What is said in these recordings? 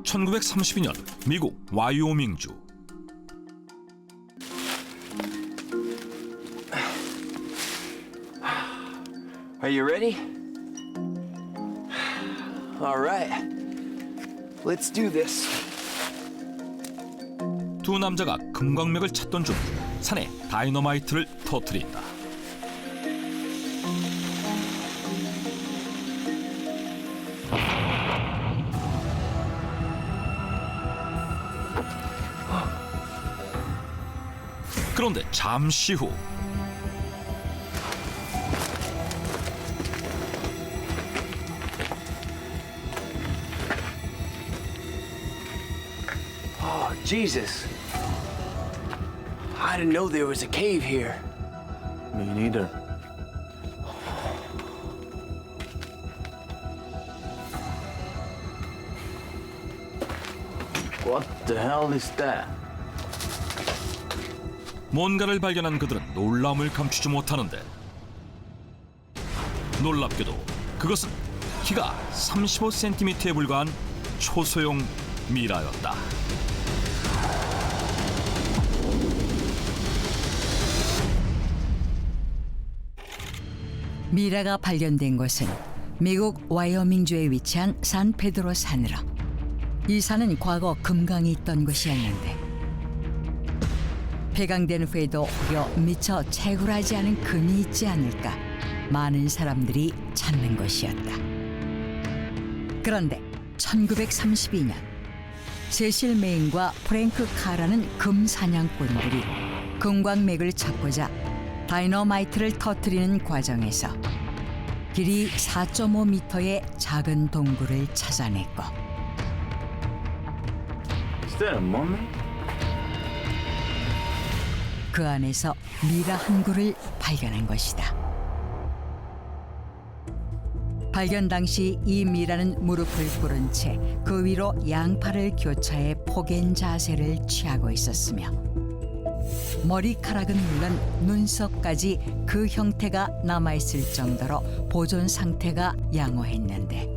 1932년 미국 와이오밍주. Are you ready? All right. Let's do this. 두 남자가 금광맥을 찾던 중 산에 다이너마이트를 터뜨린다. 그런데 잠시 후 Oh, Jesus. I didn't know there was a cave here. Me neither. What the hell is that? 뭔가를 발견한 그들은 놀라움을 감추지 못하는데, 놀랍게도 그것은 키가 35cm에 불과한 초소형 미라였다. 미라가 발견된 곳은 미국 와이어밍주에 위치한 산페드로 산으로. 이 산은 과거 금강이 있던 곳이었는데 폐강된 후에도 오히려 미처 채굴하지 않은 금이 있지 않을까 많은 사람들이 찾는 곳이었다. 그런데 1932년 세실 메인과 프랭크 카라는 금 사냥꾼들이 금광맥을 찾고자 다이너마이트를 터뜨리는 과정에서 길이 4.5m의 작은 동굴을 찾아냈고 Is that a mummy? 그 안에서 미라 한 구를 발견한 것이다. 발견 당시 이 미라는 무릎을 꿇은 채 그 위로 양팔을 교차해 포갠 자세를 취하고 있었으며 머리카락은 물론 눈썹까지 그 형태가 남아있을 정도로 보존 상태가 양호했는데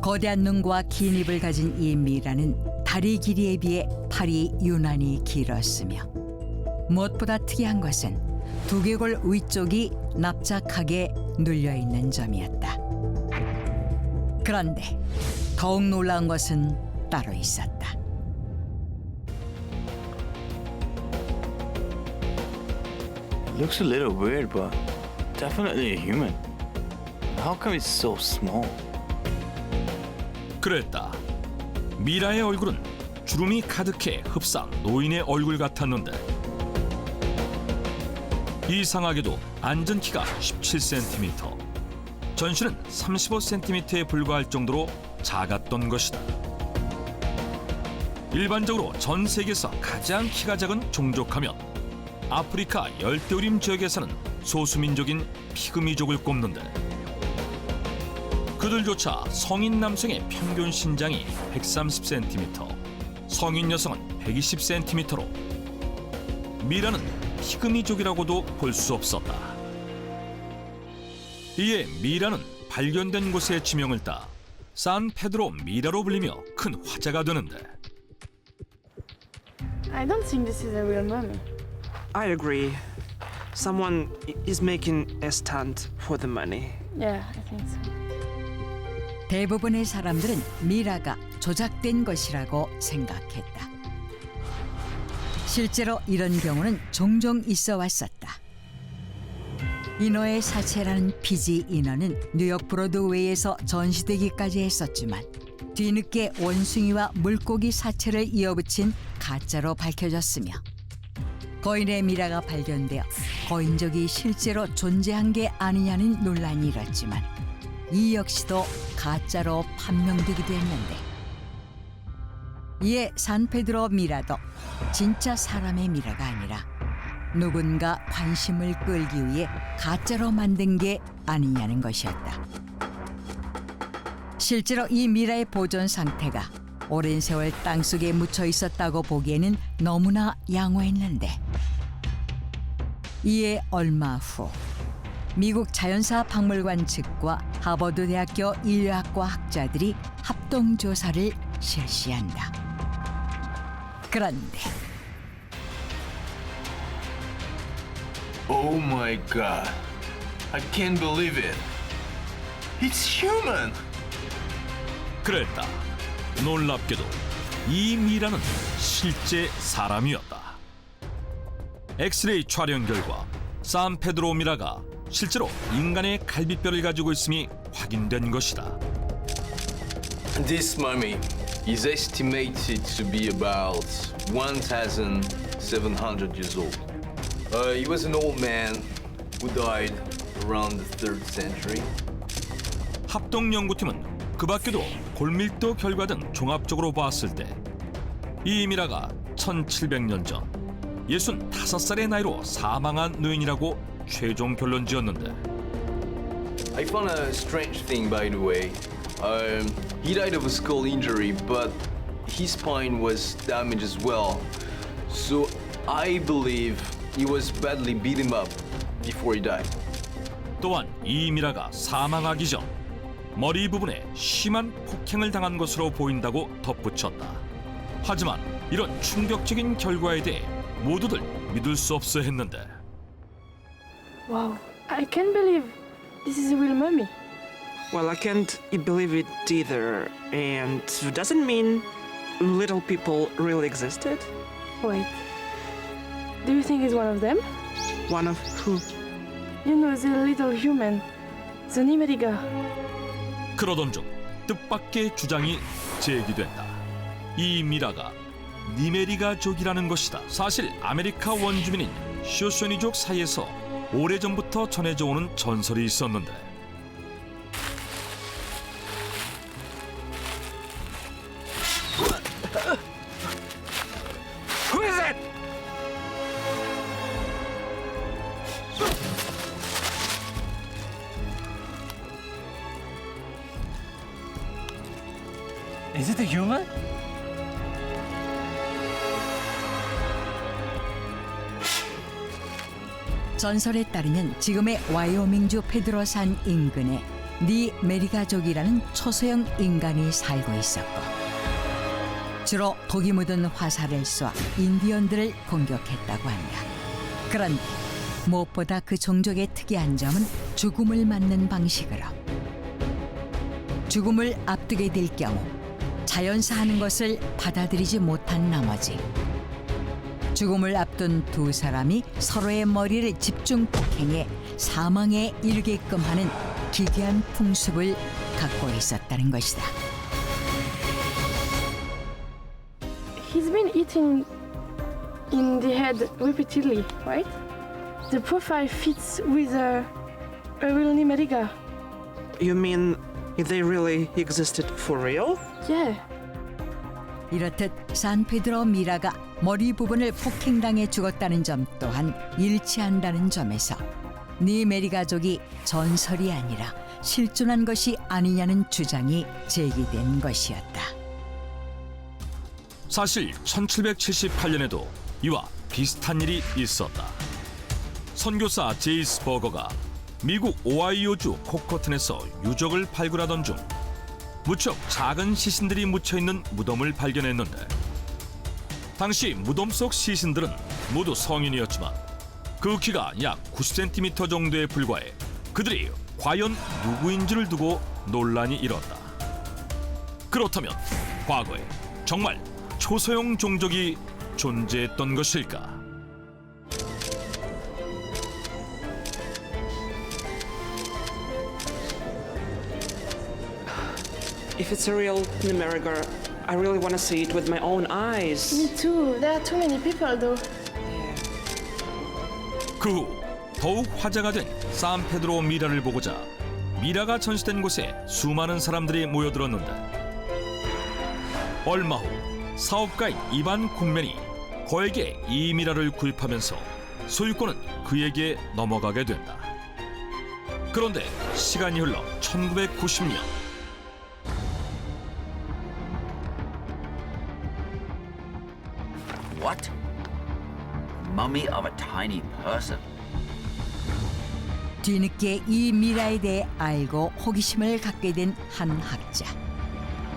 거대한 눈과 긴 입을 가진 이 미라는 다리 길이에 비해 팔이 유난히 길었으며 무엇보다 특이한 것은 두개골 위쪽이 납작하게 눌려있는 점이었다. 그런데 더욱 놀라운 것은 따로 있었다. Looks a little weird, but definitely a human. How come it's so small? 그랬다. 미라의 얼굴은 주름이 가득해 흡사 노인의 얼굴 같았는데 이상하게도 앉은 키가 17cm, 전신은 35cm에 불과할 정도로 작았던 것이다. 일반적으로 전 세계에서 가장 키가 작은 종족하면 아프리카 열대우림 지역에 사는 소수민족인 피그미족을 꼽는데 그들조차 성인 남성의 평균 신장이 130cm, 성인 여성은 120cm로 미라는 피그미족이라고도 볼 수 없었다. 이에 미라는 발견된 곳의 지명을 따 산페드로 미라로 불리며 큰 화제가 되는데 I don't think this is a real mummy. I agree. Someone is making a stunt for the money. Yeah, I think so. 대부분의 사람들은 미라가 조작된 것이라고 생각했다. 실제로 이런 경우는 종종 있어 왔었다. 인어의 사체라는 피지 인어는 뉴욕 브로드웨이에서 전시되기까지 했었지만 뒤늦게 원숭이와 물고기 사체를 이어붙인 가짜로 밝혀졌으며 거인의 미라가 발견되어 거인족이 실제로 존재한 게 아니냐는 논란이 일었지만 이 역시도 가짜로 판명되기도 했는데 이에 산페드로 미라도 진짜 사람의 미라가 아니라 누군가 관심을 끌기 위해 가짜로 만든 게 아니냐는 것이었다. 실제로 이 미라의 보존 상태가 오랜 세월 땅속에 묻혀 있었다고 보기에는 너무나 양호했는데 이에 얼마 후 미국 자연사 박물관 측과 하버드 대학교 인류학과 학자들이 합동 조사를 실시한다. 그런데 Oh my god. I can't believe it. It's human. 그랬다. 놀랍게도 이 미라는 실제 사람이었다. 엑스레이 촬영 결과 산페드로 미라가 실제로 인간의 갈비뼈를 가지고 있음이 확인된 것이다. This mummy is estimated to be about 1,700 years old. He was an old man who died around the 3rd century. 합동 연구팀은 그 밖에도 골밀도 결과 등 종합적으로 봤을 때 이 미라가 1700년 전 65살의 나이로 사망한 노인이라고 최종 결론 지었는데 I found a strange thing, by the way. He died of a skull injury, but his spine was damaged as well. So I believe he was badly beaten up before he died. 또한 이 미라가 사망하기 전 머리 부분에 심한 폭행을 당한 것으로 보인다고 덧붙였다. 하지만 이런 충격적인 결과에 대해 모두들 믿을 수 없어 했는데 Wow, I can't believe this is a real mummy. Well, I can't believe it either. And doesn't mean little people really existed? Wait, do you think it's one of them? One of who? You know, the little human, the Nimeriga. 그러던 중 뜻밖의 주장이 제기된다. 이 미라가 니메리가족이라는 것이다. 사실 아메리카 원주민인 쇼쇼니족 사이에서 오래전부터 전해져 오는 전설이 있었는데 Who is it? Is it a human? 전설에 따르면 지금의 와이오밍주 페드로산 인근에 니메리가족이라는 초소형 인간이 살고 있었고 주로 독이 묻은 화살을 쏘아 인디언들을 공격했다고 한다. 그런데 무엇보다 그 종족의 특이한 점은 죽음을 맞는 방식으로 죽음을 앞두게 될 경우 자연사하는 것을 받아들이지 못한 나머지 죽음을 앞둔 두 사람이 서로의 머리를 집중 폭행해 사망에 이르게끔 하는 기괴한 풍습을 갖고 있었다는 것이다. He's been eaten in the head repeatedly, right? The profile fits with a real Nimeriga. You mean they really existed for real? Yeah. 이렇듯 산페드로 미라가 머리 부분을 폭행당해 죽었다는 점 또한 일치한다는 점에서 니메리가족이 전설이 아니라 실존한 것이 아니냐는 주장이 제기된 것이었다. 사실 1778년에도 이와 비슷한 일이 있었다. 선교사 제이스 버거가 미국 오하이오주 코커튼에서 유적을 발굴하던 중 무척 작은 시신들이 묻혀있는 무덤을 발견했는데 당시 무덤 속 시신들은 모두 성인이었지만 그 키가 약 90cm 정도에 불과해 그들이 과연 누구인지를 두고 논란이 일었다. 그렇다면 과거에 정말 초소형 종족이 존재했던 것일까? If it's a real Nimeriga, I really want to see it with my own eyes. Me too. There are too many people though. 그 후 더욱 화제가 된 산페드로 미라를 보고자 미라가 전시된 곳에 수많은 사람들이 모여들었는데 얼마 후 사업가인 이반 콩맨이 거액의 이 미라를 구입하면서 소유권은 그에게 넘어가게 된다. 그런데 시간이 흘러 1990년 What? Mummy of a tiny person? 뒤늦게 이 미라에 대해 알고 호기심을 갖게 된 한 학자.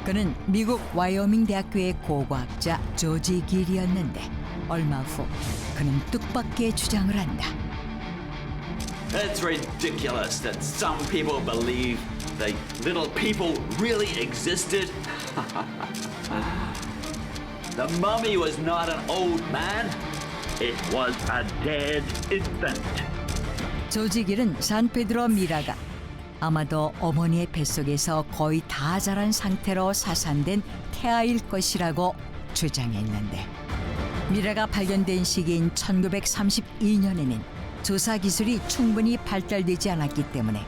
그는 미국 와이오밍 대학교의 고고학자 조지 길이었는데 얼마 후 그는 뜻밖의 주장을 한다. It's ridiculous that some people believe that little people really existed. The mummy was not an old man. It was a dead infant. 조지 길은 산페드로 미라가 아마도 어머니의 뱃속에서 거의 다 자란 상태로 사산된 태아일 것이라고 주장했는데 미라가 발견된 시기인 1932년에는 조사 기술이 충분히 발달되지 않았기 때문에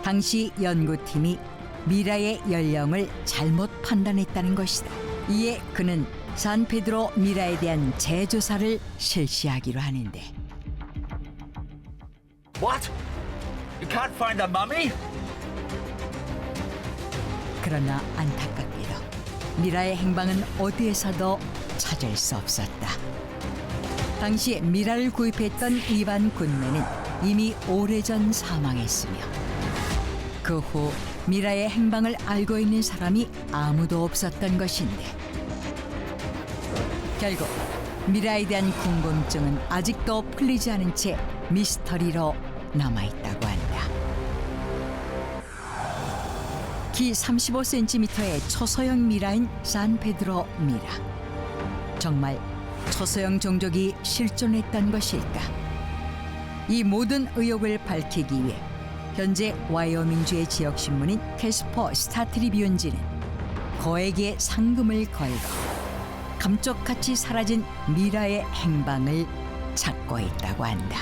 당시 연구팀이 미라의 연령을 잘못 판단했다는 것이다. 이에 그는 산페드로 미라에 대한 재조사를 실시하기로 하는데 What? You can't find the mummy? 그러나 안타깝게도 미라의 행방은 어디에서도 찾을 수 없었다. 당시에 미라를 구입했던 일반 군매는 이미 오래전 사망했으며 그 후 미라의 행방을 알고 있는 사람이 아무도 없었던 것인데 결국 미라에 대한 궁금증은 아직도 풀리지 않은 채 미스터리로 남아있다고 한다. 키 35cm의 초소형 미라인 산페드로 미라. 정말 초소형 종족이 실존했던 것일까? 이 모든 의혹을 밝히기 위해 현재 와이오밍주의 지역신문인 캐스퍼 스타트리뷴지는 거액의 상금을 걸고 감쪽같이 사라진 미라의 행방을 찾고 있다고 한다.